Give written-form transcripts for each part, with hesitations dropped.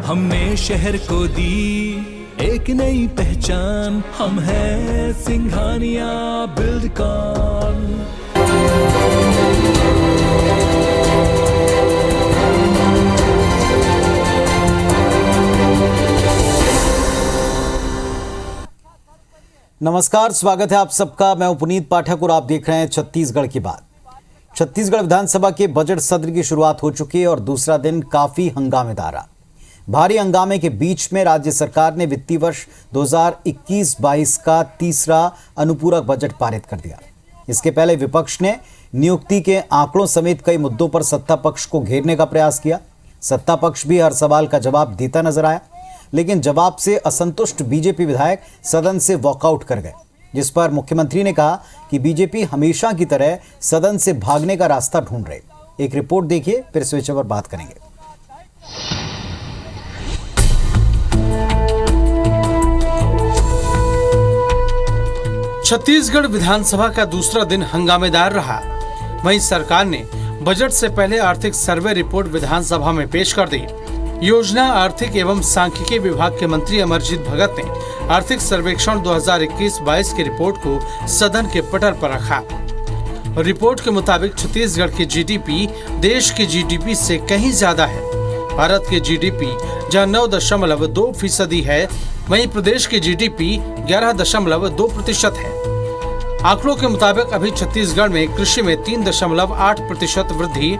हमने शहर को दी एक नई पहचान, हम हैं सिंघानिया बिल्डकॉन। नमस्कार, स्वागत है आप सबका। मैं पुनीत पाठक और आप देख रहे हैं छत्तीसगढ़ की बात। छत्तीसगढ़ विधानसभा के बजट सत्र की शुरुआत हो चुकी है और दूसरा दिन काफी हंगामेदार रहा। भारी हंगामे के बीच में राज्य सरकार ने वित्तीय वर्ष 2021-22 का तीसरा अनुपूरक बजट पारित कर दिया। इसके पहले विपक्ष ने नियुक्ति के आंकड़ों समेत कई मुद्दों पर सत्ता पक्ष को घेरने का प्रयास किया। सत्ता पक्ष भी हर सवाल का जवाब देता नजर आया, लेकिन जवाब से असंतुष्ट बीजेपी विधायक सदन से वॉकआउट कर गए, जिस पर मुख्यमंत्री ने कहा कि बीजेपी हमेशा की तरह सदन से भागने का रास्ता ढूंढ रहे। एक रिपोर्ट देखिए, फिर इस विषय पर बात करेंगे। छत्तीसगढ़ विधानसभा का दूसरा दिन हंगामेदार रहा। वहीं सरकार ने बजट से पहले आर्थिक सर्वे रिपोर्ट विधानसभा में पेश कर दी। योजना, आर्थिक एवं सांख्यिकी विभाग के मंत्री अमरजीत भगत ने आर्थिक सर्वेक्षण 2021-22 की रिपोर्ट को सदन के पटल पर रखा। रिपोर्ट के मुताबिक छत्तीसगढ़ की जीडीपी देश की जीडीपी से कहीं ज्यादा है। भारत की जीडीपी जहां 9.2% है, वहीं प्रदेश की जीडीपी 11.2% है। आंकड़ों के मुताबिक अभी छत्तीसगढ़ में कृषि में 3.8% वृद्धि,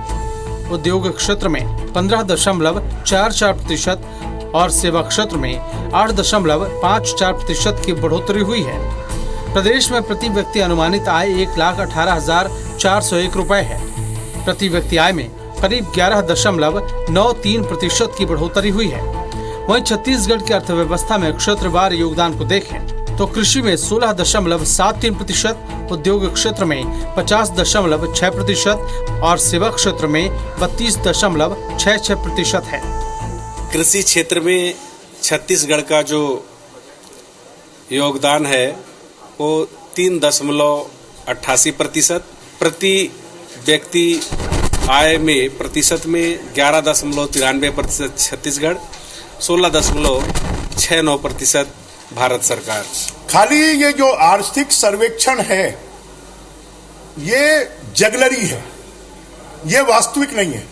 उद्योग क्षेत्र में 15.44% और सेवा क्षेत्र में 8.54% की बढ़ोतरी हुई है। प्रदेश में प्रति व्यक्ति अनुमानित आय 1,18,401 रुपए है। प्रति व्यक्ति आय में करीब 11.93% की बढ़ोतरी हुई है। वहीं छत्तीसगढ़ की अर्थव्यवस्था में क्षेत्रवार योगदान को देखें तो कृषि में 16.73%, उद्योग क्षेत्र में 50.6% और सेवा क्षेत्र में 32.66% है। कृषि क्षेत्र में छत्तीसगढ़ का जो योगदान है वो 3.88%, प्रति व्यक्ति आय में प्रतिशत में 11.93% छत्तीसगढ़, 16.69% भारत सरकार। खाली ये जो आर्थिक सर्वेक्षण है ये जगलरी है, ये वास्तविक नहीं है।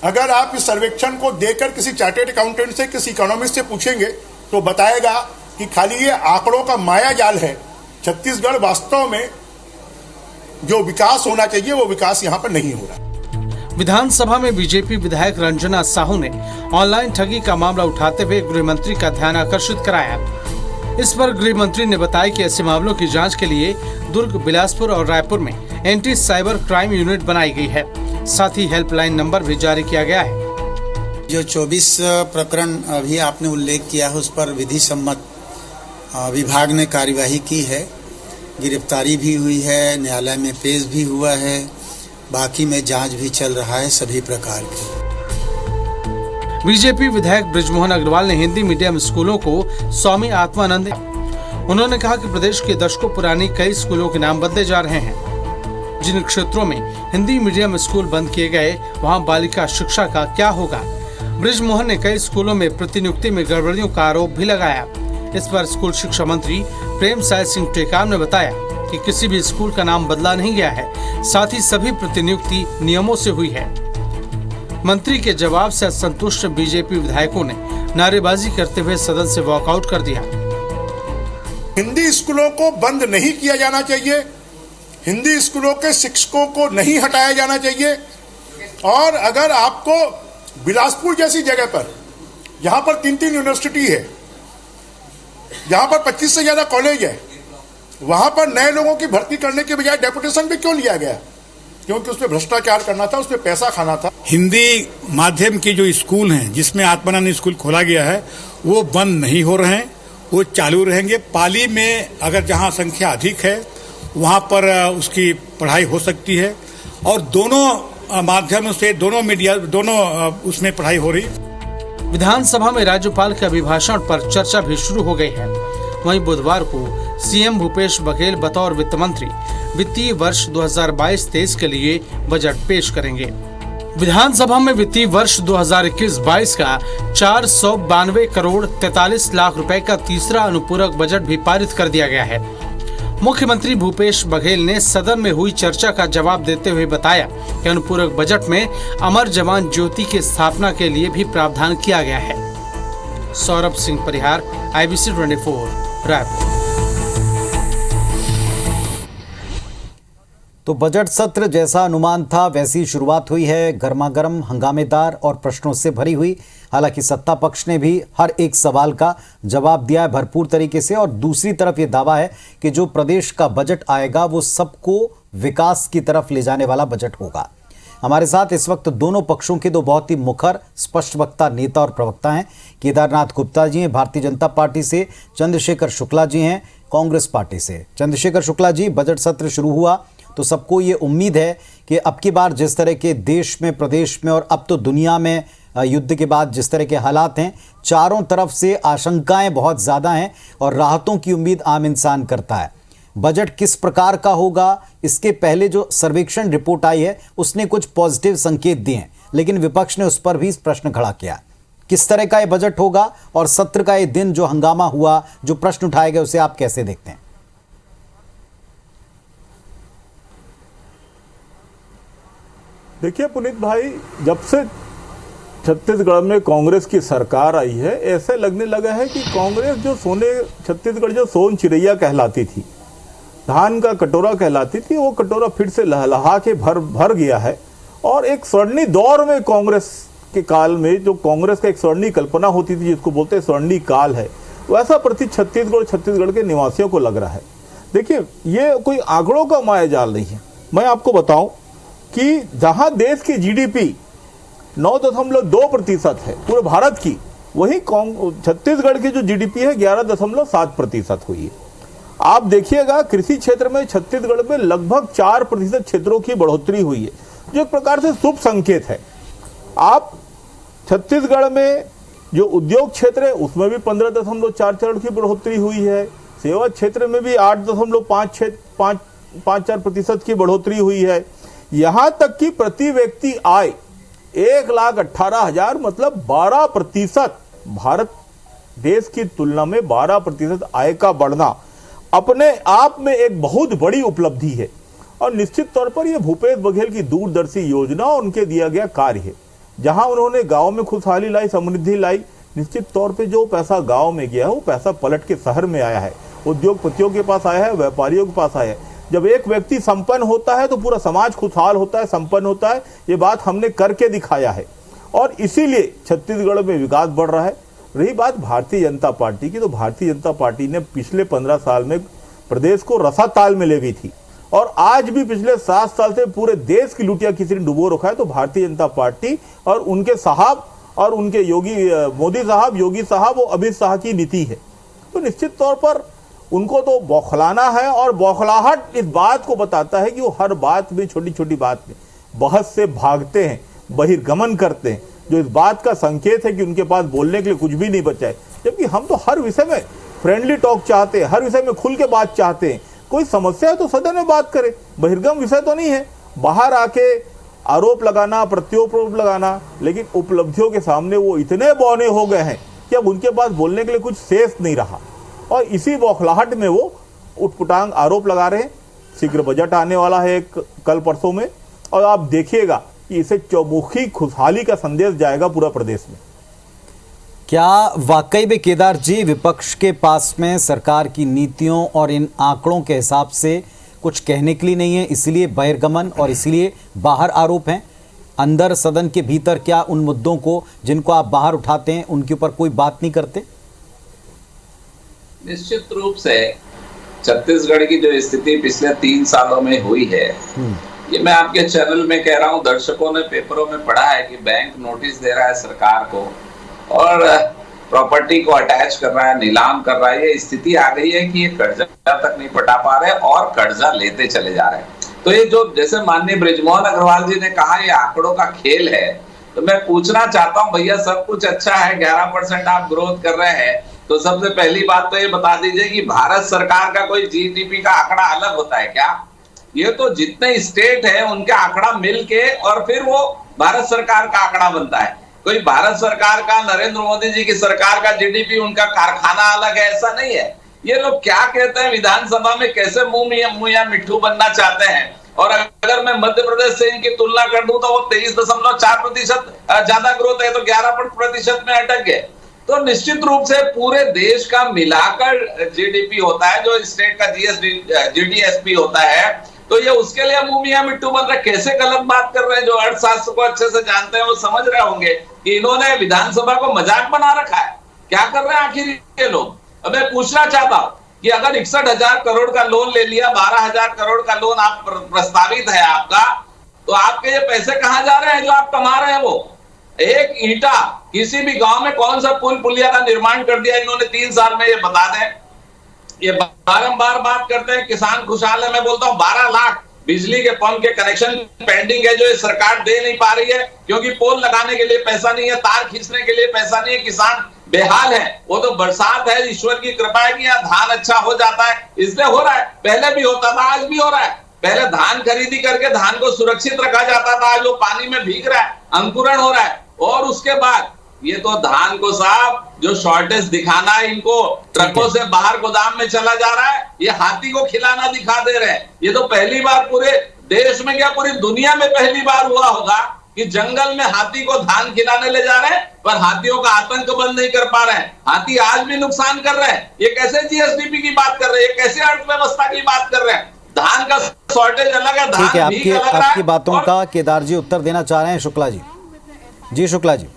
अगर आप इस सर्वेक्षण को देखकर किसी चार्टर्ड अकाउंटेंट से, किसी इकोनॉमिस्ट से पूछेंगे तो बताएगा कि खाली ये आंकड़ों का माया जाल है। छत्तीसगढ़ वास्तव में जो विकास होना चाहिए वो विकास यहाँ पर नहीं हो रहा। विधानसभा में बीजेपी विधायक रंजना साहू ने ऑनलाइन ठगी का मामला उठाते हुए गृह मंत्री का ध्यान आकर्षित कराया। इस पर गृह मंत्री ने बताया कि ऐसे मामलों की जांच के लिए दुर्ग, बिलासपुर और रायपुर में एंटी साइबर क्राइम यूनिट बनाई गई है। साथ ही हेल्पलाइन नंबर भी जारी किया गया है। जो 24 प्रकरण अभी आपने उल्लेख किया है, उस पर विधि सम्मत विभाग ने कार्यवाही की है। गिरफ्तारी भी हुई है, न्यायालय में पेश भी हुआ है, बाकी में जांच भी चल रहा है सभी प्रकार की। बीजेपी विधायक बृजमोहन अग्रवाल ने हिंदी मीडियम स्कूलों को स्वामी आत्मानंद। उन्होंने कहा कि प्रदेश के दशकों पुरानी कई स्कूलों के नाम बदले जा रहे हैं। जिन क्षेत्रों में हिंदी मीडियम स्कूल बंद किए गए, वहां बालिका शिक्षा का क्या होगा। बृजमोहन ने कई स्कूलों में प्रतिनियुक्ति में गड़बड़ियों का आरोप भी लगाया। इस पर स्कूल शिक्षा मंत्री प्रेमसाय सिंह टेकाम ने बताया कि किसी भी स्कूल का नाम बदला नहीं गया है, साथ ही सभी प्रतिनियुक्ति नियमों से हुई है। मंत्री के जवाब से असंतुष्ट बीजेपी विधायकों ने नारेबाजी करते हुए सदन से वॉकआउट कर दिया। हिंदी स्कूलों को बंद नहीं किया जाना चाहिए, हिंदी स्कूलों के शिक्षकों को नहीं हटाया जाना चाहिए। और अगर आपको बिलासपुर जैसी जगह पर, जहां पर 3 यूनिवर्सिटी है, जहां पर 25 से ज्यादा कॉलेज है, वहां पर नए लोगों की भर्ती करने के बजाय डेपुटेशन भी क्यों लिया गया? क्योंकि उसमें भ्रष्टाचार करना था, उसमें पैसा खाना था। हिंदी माध्यम के जो स्कूल हैं, जिसमें आत्मानंद स्कूल खोला गया है, वो बंद नहीं हो रहे हैं, वो चालू रहेंगे। पाली में अगर जहां संख्या अधिक है वहां पर उसकी पढ़ाई हो सकती है और दोनों माध्यमों से, दोनों मीडिया, दोनों उसमें पढ़ाई हो रही। विधानसभा में राज्यपाल के अभिभाषण पर चर्चा भी शुरू हो गई है। वहीं बुधवार को सीएम भूपेश बघेल बतौर वित्त मंत्री वित्तीय वर्ष 2022-23 के लिए बजट पेश करेंगे। विधानसभा में वित्तीय वर्ष 2021-22 का 492 करोड़ 43 लाख रुपए का तीसरा अनुपूरक बजट भी पारित कर दिया गया है। मुख्यमंत्री भूपेश बघेल ने सदन में हुई चर्चा का जवाब देते हुए बताया कि अनुपूरक बजट में अमर जवान ज्योति की स्थापना के लिए भी प्रावधान किया गया है। सौरभ सिंह परिहार, IBC 24, रायपुर। तो बजट सत्र जैसा अनुमान था वैसी शुरुआत हुई है, गर्मागर्म, हंगामेदार और प्रश्नों से भरी हुई। हालांकि सत्ता पक्ष ने भी हर एक सवाल का जवाब दिया है भरपूर तरीके से, और दूसरी तरफ ये दावा है कि जो प्रदेश का बजट आएगा वो सबको विकास की तरफ ले जाने वाला बजट होगा। हमारे साथ इस वक्त दोनों पक्षों के दो बहुत ही मुखर स्पष्ट वक्ता नेता और प्रवक्ता हैं। केदारनाथ गुप्ता जी हैं भारतीय जनता पार्टी से, चंद्रशेखर शुक्ला जी हैं कांग्रेस पार्टी से। चंद्रशेखर शुक्ला जी, बजट सत्र शुरू हुआ तो सबको ये उम्मीद है कि अब की बार जिस तरह के देश में, प्रदेश में और अब तो दुनिया में युद्ध के बाद जिस तरह के हालात हैं, चारों तरफ से आशंकाएं बहुत ज़्यादा हैं और राहतों की उम्मीद आम इंसान करता है। बजट किस प्रकार का होगा, इसके पहले जो सर्वेक्षण रिपोर्ट आई है उसने कुछ पॉजिटिव संकेत दिए हैं, लेकिन विपक्ष ने उस पर भी प्रश्न खड़ा किया। किस तरह का ये बजट होगा और सत्र का ये दिन जो हंगामा हुआ, जो प्रश्न उठाए गए, उसे आप कैसे देखते हैं? देखिए पुनीत भाई, जब से छत्तीसगढ़ में कांग्रेस की सरकार आई है, ऐसे लगने लगा है कि कांग्रेस जो छत्तीसगढ़ जो सोन चिड़ैया कहलाती थी, धान का कटोरा कहलाती थी, वो कटोरा फिर से लहलहा के भर गया है। और एक स्वर्णिम दौर में कांग्रेस के काल में जो कांग्रेस का एक स्वर्णिम कल्पना होती थी, जिसको बोलते हैं स्वर्णिम काल है, वैसा प्रति छत्तीसगढ़ के निवासियों को लग रहा है। देखिए, ये कोई आंकड़ों का मायाजाल नहीं है। मैं आपको बताऊं कि जहां देश की GDP 9.2% है पूरे भारत की, वही छत्तीसगढ़ की जो GDP है 11.7% हुई है। आप देखिएगा, कृषि क्षेत्र में छत्तीसगढ़ में लगभग 4% क्षेत्रों की बढ़ोतरी हुई है, जो एक प्रकार से शुभ संकेत है। आप छत्तीसगढ़ में जो उद्योग क्षेत्र है उसमें भी 15.44 की बढ़ोतरी हुई है। सेवा क्षेत्र में भी 8.54% की बढ़ोतरी हुई है। यहां तक कि प्रति व्यक्ति आय 1,18,000, मतलब 12%, भारत देश की तुलना में 12% आय का बढ़ना अपने आप में एक बहुत बड़ी उपलब्धि है। और निश्चित तौर पर यह भूपेश बघेल की दूरदर्शी योजना और उनके दिया गया कार्य है। जहां उन्होंने गांव में खुशहाली लाई, समृद्धि लाई, निश्चित तौर पे जो पैसा गांव में गया है वो पैसा पलट के शहर में आया है, उद्योगपतियों के पास आया है, व्यापारियों के पास आया है। जब एक व्यक्ति संपन्न होता है तो पूरा समाज खुशहाल होता है, संपन्न होता है। ये बात हमने करके दिखाया है और इसीलिए छत्तीसगढ़ में विकास बढ़ रहा है। रही बात भारतीय जनता पार्टी की, तो भारतीय जनता पार्टी ने पिछले 15 साल में प्रदेश को रसाताल में ले गई थी और आज भी पिछले 7 साल से पूरे देश की लुटिया किसी ने डुबो रखा है। तो भारतीय जनता पार्टी और उनके साहब और उनके मोदी साहब, योगी साहब, वो अमित शाह की नीति है। तो निश्चित तौर पर उनको तो बौखलाना है और बौखलाहट इस बात को बताता है कि वो हर बात में, छोटी छोटी बात में बहस से भागते हैं, बहिर्गमन करते हैं, जो इस बात का संकेत है कि उनके पास बोलने के लिए कुछ भी नहीं बचा है। जबकि हम तो हर विषय में फ्रेंडली टॉक चाहते हैं, हर विषय में खुल के बात चाहते हैं। कोई समस्या है तो सदन में बात करें, बहिर्गम विषय तो नहीं है बाहर आके आरोप लगाना, प्रत्यारोप लगाना। लेकिन उपलब्धियों के सामने वो इतने बौने हो गए हैं कि अब उनके पास बोलने के लिए कुछ शेष नहीं रहा और इसी बौखलाहट में वो उटपटांग आरोप लगा रहे हैं। शीघ्र बजट आने वाला है कल परसों में और आप देखिएगा कि इसे चौमुखी खुशहाली का संदेश जाएगा पूरा प्रदेश में। क्या वाकई में केदार जी विपक्ष के पास में सरकार की नीतियों और इन आंकड़ों के हिसाब से कुछ कहने के लिए नहीं है, इसीलिए बहिर्गमन और इसीलिए बाहर आरोप हैं? अंदर सदन के भीतर क्या उन मुद्दों को जिनको आप बाहर उठाते हैं उनके ऊपर कोई बात नहीं करते? निश्चित रूप से छत्तीसगढ़ की जो स्थिति पिछले 3 सालों में हुई है, ये मैं आपके चैनल में कह रहा हूँ, दर्शकों ने पेपरों में पढ़ा है कि बैंक नोटिस दे रहा है सरकार को और प्रॉपर्टी को अटैच कर रहा है, नीलाम कर रहा है। ये स्थिति आ गई है कि ये कर्जा तक नहीं पटा पा रहे और कर्जा लेते चले जा रहे हैं। तो ये जो जैसे माननीय बृजमोहन अग्रवाल जी ने कहा ये आंकड़ों का खेल है, तो मैं पूछना चाहता हूँ भैया, सब कुछ अच्छा है, 11% आप ग्रोथ कर रहे हैं, तो सबसे पहली बात तो ये बता दीजिए कि भारत सरकार का कोई GDP का आंकड़ा अलग होता है क्या? ये तो जितने स्टेट है उनके आंकड़ा मिल के और फिर वो भारत सरकार का आंकड़ा बनता है। कोई भारत सरकार का, नरेंद्र मोदी जी की सरकार का जीडीपी, उनका कारखाना अलग है, ऐसा नहीं है। ये लोग क्या कहते हैं विधानसभा में, कैसे मुंह या मिट्ठू बनना चाहते हैं। और अगर मैं मध्य प्रदेश से इनकी तुलना कर दूं तो वो 23.4% ज्यादा ग्रोथ है, तो 11% में अटक गए। तो निश्चित रूप से पूरे देश का मिलाकर जीडीपी होता है, जो स्टेट का जीडीएसपी होता है, तो ये उसके लिए मुंह मियां मिट्टू बन रहे। कैसे गलत बात कर रहे हैं, जो अर्थशास्त्र को अच्छे से जानते हैं वो समझ रहे होंगे कि इन्होंने विधानसभा को मजाक बना रखा है। क्या कर रहे हैं आखिर ये लोग। अब मैं पूछना चाहता हूं कि अगर 61,000 करोड़ का लोन ले लिया, 12,000 करोड़ का लोन आप प्रस्तावित है आपका, तो आपके ये पैसे कहां जा रहे हैं जो आप कमा रहे हैं। वो एक ईंटा किसी भी गांव में कौन सा पुल पुलिया का निर्माण कर दिया इन्होंने 3 साल में, ये बता दें। ये बारंबार बात करते हैं किसान खुशहाल है। मैं बोलता हूं 12 लाख बिजली के पंप के कनेक्शन पेंडिंग है, जो ये सरकार दे नहीं पा रही है, क्योंकि पोल लगाने के लिए पैसा नहीं है, तार खींचने के लिए पैसा नहीं है। किसान बेहाल है। वो तो बरसात है, ईश्वर की कृपा है कि यहाँ धान अच्छा हो जाता है, इसलिए हो रहा है। पहले भी होता था, आज भी हो रहा है। पहले धान खरीदी करके धान को सुरक्षित रखा जाता था, आज वो पानी में भीग रहा है, अंकुरण हो रहा है। और उसके बाद ये तो धान को साहब जो शॉर्टेज दिखाना है, इनको ट्रकों से बाहर गोदाम में चला जा रहा है, ये हाथी को खिलाना दिखा दे रहे हैं। ये तो पहली बार पूरे देश में, क्या पूरी दुनिया में पहली बार हुआ होगा कि जंगल में हाथी को धान खिलाने ले जा रहे हैं, पर हाथियों का आतंक बंद नहीं कर पा रहे हैं। हाथी आज भी नुकसान कर रहे हैं। ये कैसे जीएसडीपी की बात कर रहे हैं, ये कैसे अर्थव्यवस्था की बात कर रहे हैं। धान का शॉर्टेज अलग है, ठीक है, धान आपकी बातों का केदार जी उत्तर देना चाह रहे हैं। शुक्ला जी, जी शुक्ला जी।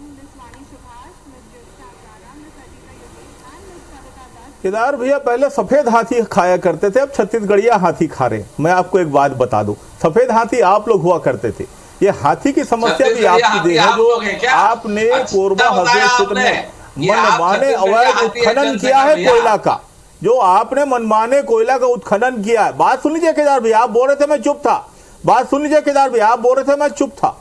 केदार भैया पहले सफेद हाथी खाया करते थे, अब छत्तीसगढ़िया हाथी खा रहे हैं। मैं आपको एक बात बता दूं, सफेद हाथी आप लोग हुआ करते थे। ये हाथी की समस्या भी आपकी देह है, जो आपने कोरबा हरदोई क्षेत्र में मनमाने अवैध उत्खनन किया है कोयला का, जो आपने मनमाने कोयला का उत्खनन किया है। बात सुन लीजिए केदार भैया, आप बोल रहे थे मैं चुप था। बात सुन लीजिए केदार भैया, आप बोल रहे थे मैं चुप था।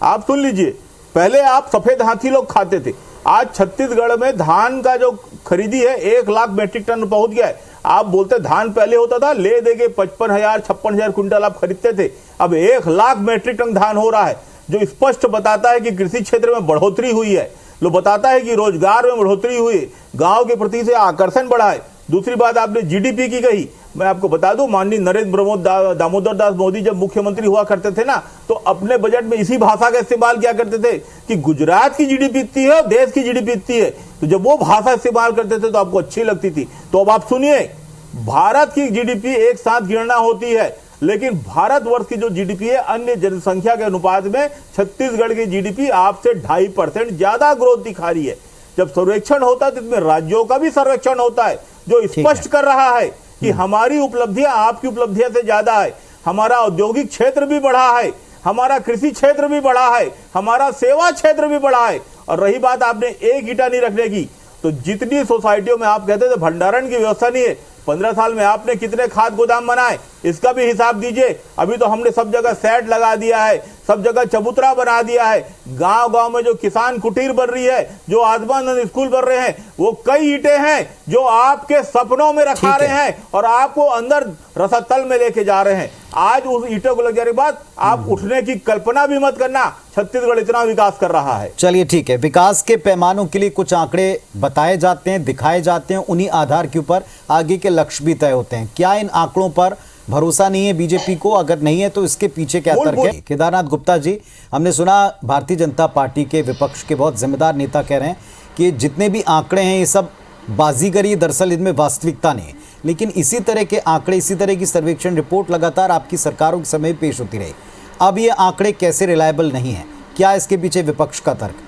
आप सुन लीजिए, पहले आप सफेद हाथी लोग खाते थे। आज छत्तीसगढ़ में धान का जो खरीदी है 1 लाख मीट्रिक टन पहुंच गया है। आप बोलते धान पहले होता था ले देके 55,000 56,000 क्विंटल आप खरीदते थे, अब 1 लाख मीट्रिक टन धान हो रहा है, जो स्पष्ट बताता है कि कृषि क्षेत्र में बढ़ोतरी हुई है। लो बताता है कि रोजगार में बढ़ोतरी हुई, गांव के प्रति से आकर्षण बढ़ा है। दूसरी बात आपने जीडीपी की कही, मैं आपको बता दूं माननीय नरेंद्र दामोदर दास मोदी जब मुख्यमंत्री हुआ करते थे ना, तो अपने बजट में इसी भाषा का इस्तेमाल किया करते थे कि गुजरात की जीडीपी इतनी है और देश की जीडीपी इतनी है। तो जब वो भाषा इस्तेमाल करते थे तो आपको अच्छी लगती थी। तो अब आप सुनिए, भारत की जीडीपी एक साथ गिनना होती है, लेकिन भारतवर्ष की जो जीडीपी है अन्य जनसंख्या के अनुपात में छत्तीसगढ़ की जीडीपी आपसे 2.5% ज्यादा ग्रोथ दिखा रही है। जब सर्वेक्षण होता है तो इसमें राज्यों का भी सर्वेक्षण होता है, जो स्पष्ट कर रहा है कि हमारी उपलब्धियां आपकी उपलब्धियों से ज्यादा है। हमारा औद्योगिक क्षेत्र भी बढ़ा है, हमारा कृषि क्षेत्र भी बढ़ा है, हमारा सेवा क्षेत्र भी बढ़ा है। और रही बात आपने एक ईंटा नहीं रखने की, तो जितनी सोसाइटियों में आप कहते थे भंडारण की व्यवस्था नहीं है, 15 साल में आपने कितने खाद गोदाम बनाए, इसका भी हिसाब दीजिए। अभी तो हमने सब जगह सेट लगा दिया है, सब जगह चबूतरा बना दिया है। गांव गांव में जो किसान कुटीर बन रही है, जो आत्मानंद स्कूल बन रहे हैं, वो कई ईंटें हैं जो आपके सपनों में रखा रहे हैं और आपको अंदर रसतल में लेके जा रहे हैं। आज उस ईंटों को लग जाने के बाद आप उठने की कल्पना भी मत करना, छत्तीसगढ़ इतना विकास कर रहा है। चलिए ठीक है, विकास के पैमानों के लिए कुछ आंकड़े बताए जाते हैं, दिखाए जाते हैं, उन्हीं आधार के ऊपर आगे के लक्ष्य भी तय होते हैं। क्या इन आंकड़ों पर भरोसा नहीं है बीजेपी को? अगर नहीं है तो इसके पीछे क्या तर्क है? केदारनाथ गुप्ता जी, हमने सुना भारतीय जनता पार्टी के विपक्ष के बहुत जिम्मेदार नेता कह रहे हैं कि जितने भी आंकड़े हैं ये सब बाजीगरी, दरअसल इनमें वास्तविकता नहीं है। लेकिन इसी तरह के आंकड़े, इसी तरह की सर्वेक्षण रिपोर्ट लगातार आपकी सरकारों के समय पेश होती रही। अब ये आंकड़े कैसे रिलायबल नहीं है? क्या इसके पीछे विपक्ष का तर्क?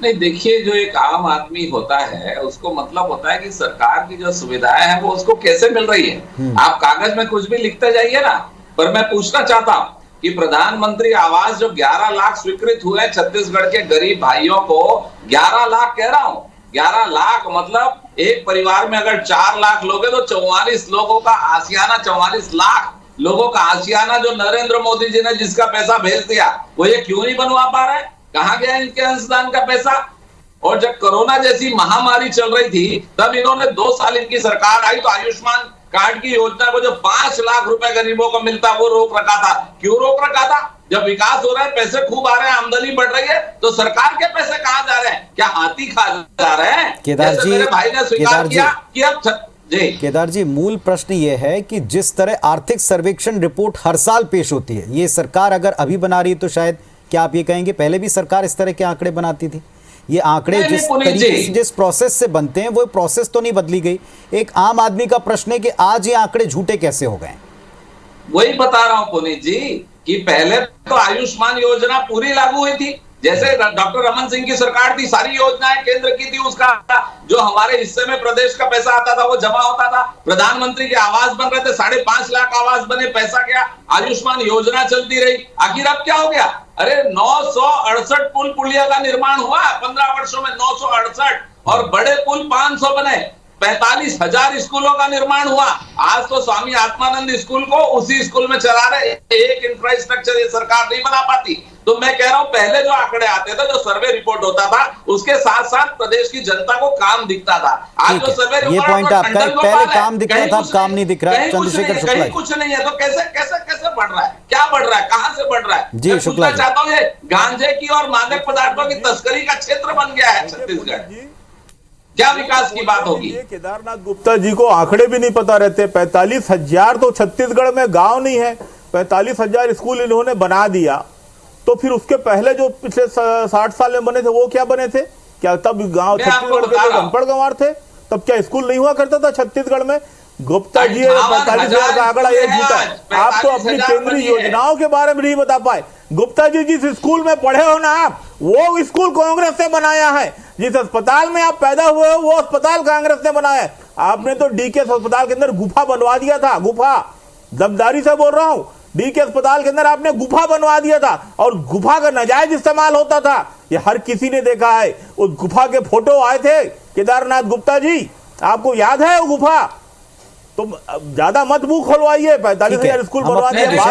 नहीं, देखिए, जो एक आम आदमी होता है उसको मतलब होता है कि सरकार की जो सुविधाएं हैं वो उसको कैसे मिल रही है। आप कागज में कुछ भी लिखते जाइए ना, पर मैं पूछना चाहता हूं कि प्रधानमंत्री आवास जो 11 लाख स्वीकृत हुए छत्तीसगढ़ के गरीब भाइयों को, 11 लाख कह रहा हूं, 11 लाख मतलब एक परिवार में अगर 4 लाख लोग हैं तो 44 लोगों का आशियाना, 44 लाख लोगों का आशियाना जो नरेंद्र मोदी जी ने जिसका पैसा भेज दिया, वो ये क्यों नहीं बनवा पा रहे? कहां गया इनके अंशदान का पैसा? और जब कोरोना जैसी महामारी चल रही थी तब इन्होंने 2 साल इनकी सरकार आई तो आयुष्मान कार्ड की योजना को जो 5 लाख रुपए गरीबों को मिलता वो रोक रखा था। क्यों रोक रखा था? जब विकास हो रहा है, पैसे खूब आ रहे हैं, आमदनी बढ़ रही है, तो सरकार के पैसे कहां जा रहे हैं? क्या हाथी खा जा रहे हैं? केदार जी, मेरे भाई ने स्वीकार किया कि अब जी केदार जी, मूल प्रश्न ये है कि जिस तरह आर्थिक सर्वेक्षण रिपोर्ट हर साल पेश होती है, ये सरकार अगर अभी बना रही है तो शायद क्या आप ये कहेंगे पहले भी सरकार इस तरह के आंकड़े बनाती थी? ये आंकड़े जिस तरीके से जिस प्रोसेस से बनते हैं वो प्रोसेस तो नहीं बदली गई। एक आम आदमी का प्रश्न है कि आज ये आंकड़े झूठे कैसे हो गए? वही बता रहा हूं पुनीत जी कि पहले तो आयुष्मान योजना पूरी लागू हुई थी, जैसे डॉक्टर रमन सिंह की सरकार थी, सारी योजनाएं केंद्र की थी, उसका जो हमारे हिस्से में प्रदेश का पैसा आता था वो जमा होता था। प्रधानमंत्री के आवास बन रहे थे, 5.5 लाख आवास बने, पैसा गया, आयुष्मान योजना चलती रही। आखिर अब क्या हो गया? अरे 968 पुल पुलिया का निर्माण हुआ 15 वर्षों में, 968, और बड़े पुल 500 बने, 45,000 स्कूलों का निर्माण हुआ। आज तो स्वामी आत्मानंद स्कूल को उसी स्कूल में चला रहे। एक इंफ्रास्ट्रक्चर ये सरकार नहीं बना पाती। तो मैं कह रहा हूं पहले जो आंकड़े आते थे, जो सर्वे रिपोर्ट होता था, उसके साथ साथ प्रदेश की जनता को काम दिखता था। आज जो सर्वे रिपोर्ट, ये पॉइंट आपका, पहले काम दिखता था, अब काम नहीं दिख रहा है। चंद्रशेखर शुक्ला, कहीं कुछ नहीं है तो कैसे कैसे कैसे बढ़ रहा है? क्या बढ़ रहा है? कहां से बढ़ रहा है? जी शुक्ला, चाहता हूँ ये गांजे की और मादक पदार्थों की तस्करी का क्षेत्र बन गया है छत्तीसगढ़। क्या विकास की बात होगी? केदारनाथ गुप्ता जी को आंकड़े भी नहीं पता रहते। 45,000 तो छत्तीसगढ़ में गांव नहीं है, 45,000 स्कूल इन्होंने बना दिया। तो फिर उसके पहले जो पिछले 60 साल में बने थे वो क्या बने थे? क्या तब गांव छत्तीसगढ़ के लोग अनपढ़ गंवार थे? तब क्या स्कूल नहीं हुआ करता था छत्तीसगढ़ में? गुप्ता जी 45,000 का आंकड़ा ये झूठा है। आप तो अपनी केंद्रीय योजनाओं के बारे में नहीं बता पाए। गुप्ता जी जिस स्कूल में पढ़े हो ना आप, वो स्कूल कांग्रेस ने बनाया है। जिस अस्पताल में आप पैदा हुए हो वो अस्पताल कांग्रेस ने बनाया है। आपने तो डीके अस्पताल के अंदर गुफा बनवा दिया था, गुफा, जमदारी से बोल रहा हूं। डीके अस्पताल के अंदर आपने गुफा बनवा दिया था और गुफा का नाजायज इस्तेमाल होता था, ये हर किसी ने देखा है। उस गुफा के फोटो आए थे केदारनाथ गुप्ता जी, आपको याद है वो गुफा? तो ज्यादा मत मुंह खोलवाइए। 45,000 स्कूल बनवा दिया,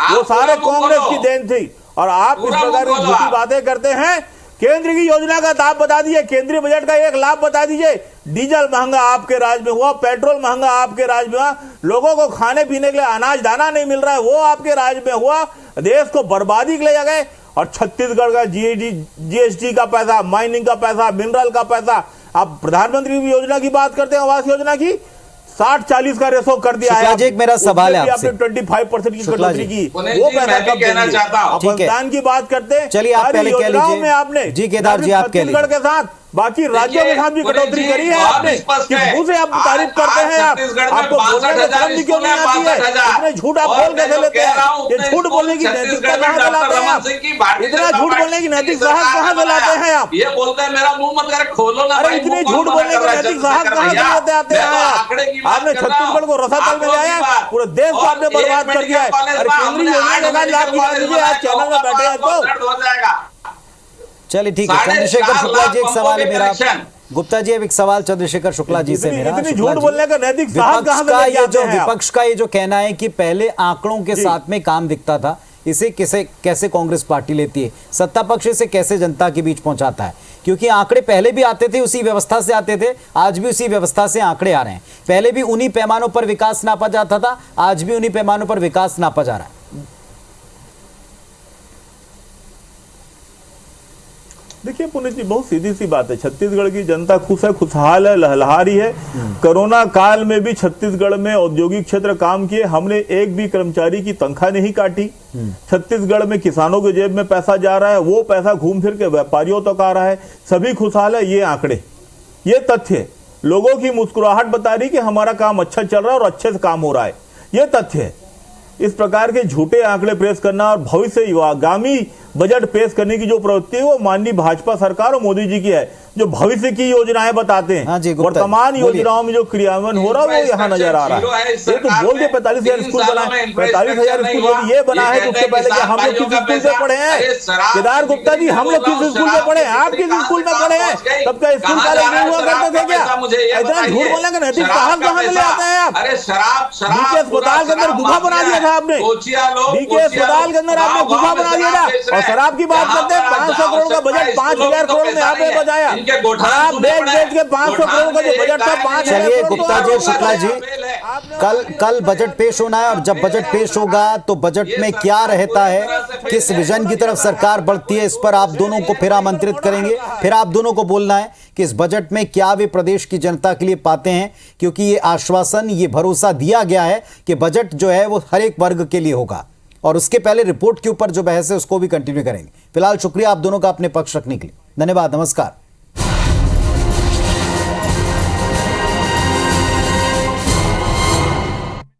वो सारे कांग्रेस की देन थी। और आप इस प्रकार की झूठी बातें करते हैं। केंद्र की योजना का लाभ बता दीजिए, केंद्रीय बजट का एक लाभ बता दीजिए। डीजल महंगा आपके राज्य में हुआ, पेट्रोल महंगा आपके राज्य में हुआ, लोगों को खाने पीने के लिए अनाज दाना नहीं मिल रहा है, वो आपके राज्य में हुआ। देश को बर्बादी के ले गए। और छत्तीसगढ़ का जीएसटी का पैसा, माइनिंग का पैसा, मिनरल का पैसा, आप प्रधानमंत्री योजना की बात करते हैं, आवास योजना की 60-40 का रेशो कर दिया है। एक मेरा सवाल है आपसे, 25% की कटौती की, वो पैसा कब कहना चाहता हूं। अफगानिस्तान की बात करते हैं। चलिए आप पहले कह लीजिए में आपने जी केदार जी, आप कह लीजिए। छत्तीसगढ़ के साथ बाकी राज्यों के साथ भी कटौती करी है आपने। किस मुंह से आप तारीफ करते हैं? आपको बोलने में शर्म क्यों नहीं आती है? इतने झूठ आप बोल कैसे लेते हैं? ये झूठ बोलने की नैतिकता कहां से लाते हैं आप? इतना झूठ बोलने की नैतिक साहस कहां से लाते हैं आप? ये बोलते हैं मेरा मुंह मत कर, खोलो ना। अरे इतने झूठ बोलने की नैतिक साहस कहां से लेते आते हैं आप? आपने छत्तीसगढ़ को रसातल में लाया, पूरे देश को आपने बर्बाद कर दिया है। अरे केंद्रीय योजना का लाभ गिना दीजिए, आप चैनल में बैठे हैं तो हो जाएगा। चलिए ठीक है, चंद्रशेखर शुक्ला जी एक सवाल है मेरा, गुप्ता जी अब एक सवाल चंद्रशेखर शुक्ला जी से मेरा। झूठ बोलने का नैतिक साहस कहां से लेके आते हैं? विपक्ष का ये जो कहना है कि पहले आंकड़ों के साथ में काम दिखता था, इसे कैसे कांग्रेस पार्टी लेती है, सत्ता पक्ष इसे कैसे जनता के बीच पहुंचाता है? क्योंकि आंकड़े पहले भी आते थे, उसी व्यवस्था से आते थे, आज भी उसी व्यवस्था से आंकड़े आ रहे हैं। पहले भी उन्हीं पैमानों पर विकास नापा जाता था, आज भी उन्हीं पैमानों पर विकास नापा जा रहा है। देखिए पुनीत जी, बहुत सीधी सी बात है। छत्तीसगढ़ की जनता खुश है, खुशहाल है, लहलहा रही है। कोरोना काल में भी छत्तीसगढ़ में औद्योगिक क्षेत्र काम किए, हमने एक भी कर्मचारी की तनख्वाह नहीं काटी। छत्तीसगढ़ में किसानों के जेब में पैसा जा रहा है, वो पैसा घूम फिर के व्यापारियों तक आ रहा है, सभी खुशहाल है। ये आंकड़े, ये तथ्य लोगों की मुस्कुराहट बता रही कि हमारा काम अच्छा चल रहा है और अच्छे से काम हो रहा है, ये तथ्य है। इस प्रकार के झूठे आंकड़े पेश करना और भविष्य आगामी बजट पेश करने की जो प्रवृत्ति है वो माननीय भाजपा सरकार और मोदी जी की है, जो भविष्य की योजनाएं बताते हैं। वर्तमान योजनाओं में जो क्रियान्वयन हो रहा है वो यहाँ नजर आ रहा है। ये तो बोल के 45,000 स्कूल बनाए, 45,000 स्कूल ये बना है। उससे पहले कि हम लोग किस स्कूल से पढ़े हैं? केदार गुप्ता जी, हम लोग किस स्कूल में पढ़े हैं? आप किस स्कूल में पढ़े हैं? तब क्या स्कूल कॉलेज नहीं हुआ करते थे क्या? इतना झूठ बोलने का नैतिक साहस कहां से ले आते हैं आप? डीके अस्पताल के अंदर गुफा बना दिया था आपने, डीके अस्पताल के अंदर आपने गुफा बना दिया था और शराब की बात करते हैं, 500 करोड़ का बजट 5000 करोड़ में आपने बचाया। आप बेच के 500 करोड़ का जो बजट था 5000 चलिए करोड़ गुप्ता जी, शुक्ला जी, कल बजट पेश होना है, और जब बजट पेश होगा तो बजट में क्या रहता है, किस विजन की तरफ सरकार बढ़ती है, इस पर आप दोनों को फिर आमंत्रित करेंगे। फिर आप दोनों को बोलना है कि इस बजट में क्या वे प्रदेश की जनता के लिए पाते हैं, क्योंकि ये आश्वासन, ये भरोसा दिया गया है कि बजट जो है वो हर एक वर्ग के लिए होगा। और उसके पहले रिपोर्ट के ऊपर जो बहस है उसको भी कंटिन्यू करेंगे। फिलहाल शुक्रिया आप दोनों का अपने पक्ष रखने के लिए। धन्यवाद, नमस्कार।